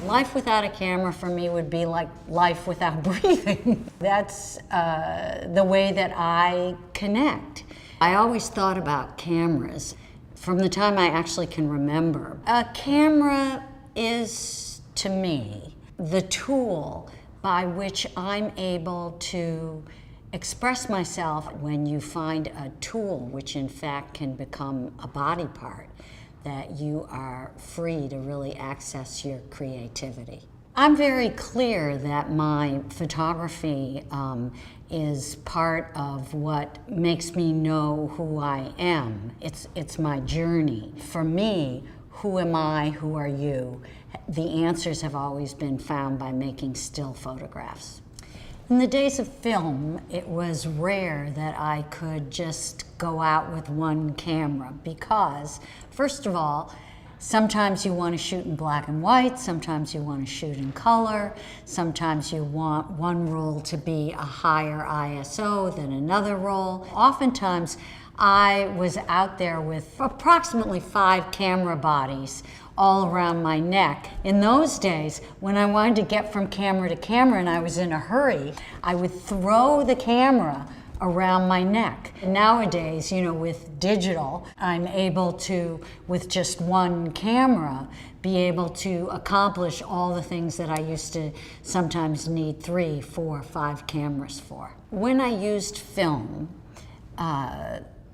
Life without a camera for me would be like life without breathing. That's the way that I connect. I always thought about cameras from the time I actually can remember. A camera is, to me, the tool by which I'm able to express myself. When you find a tool which in fact can become a body part, that you are free to really access your creativity. I'm very clear that my photography is part of what makes me know who I am. It's my journey. For me, who am I, who are you? The answers have always been found by making still photographs. In the days of film, it was rare that I could just go out with one camera because, first of all, sometimes you want to shoot in black and white, sometimes you want to shoot in color, sometimes you want one roll to be a higher ISO than another roll. Oftentimes, I was out there with approximately 5 camera bodies all around my neck. In those days, when I wanted to get from camera to camera and I was in a hurry, I would throw the camera around my neck. Nowadays, you know, with digital, I'm able to, with just one camera, be able to accomplish all the things that I used to sometimes need 3, 4, 5 cameras for. When I used film,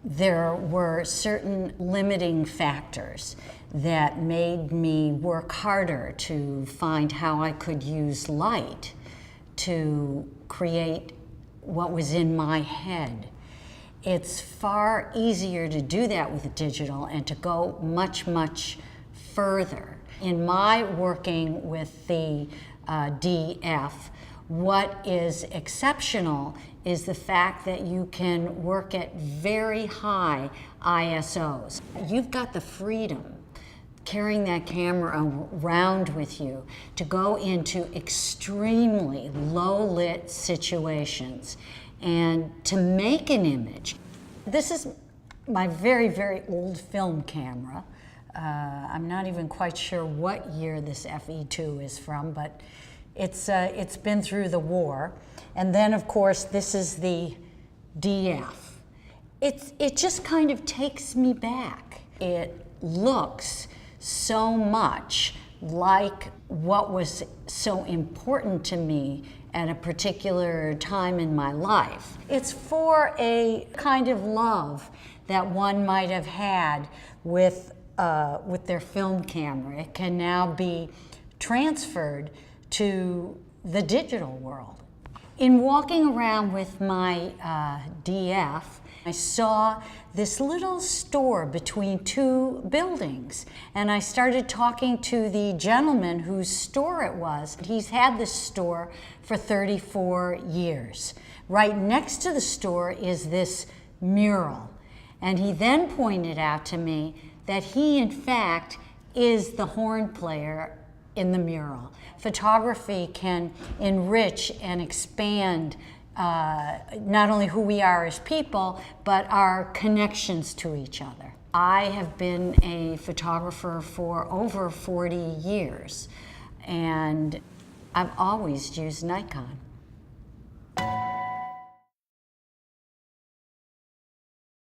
there were certain limiting factors that made me work harder to find how I could use light to create what was in my head. It's far easier to do that with digital and to go much, much further. In my working with the DF, what is exceptional is the fact that you can work at very high ISOs. You've got the freedom, carrying that camera around with you, to go into extremely low-lit situations and to make an image. This is my very, very old film camera. I'm not even quite sure what year this FE2 is from, but it's been through the war. And then, of course, this is the DF. It just kind of takes me back. It looks so much like what was so important to me at a particular time in my life. It's for a kind of love that one might have had with their film camera. It can now be transferred to the digital world. In walking around with my DF, I saw this little store between 2 buildings, and I started talking to the gentleman whose store it was. He's had this store for 34 years. Right next to the store is this mural, and he then pointed out to me that he, in fact, is the horn player in the mural. Photography can enrich and expand not only who we are as people, but our connections to each other. I have been a photographer for over 40 years, and I've always used Nikon.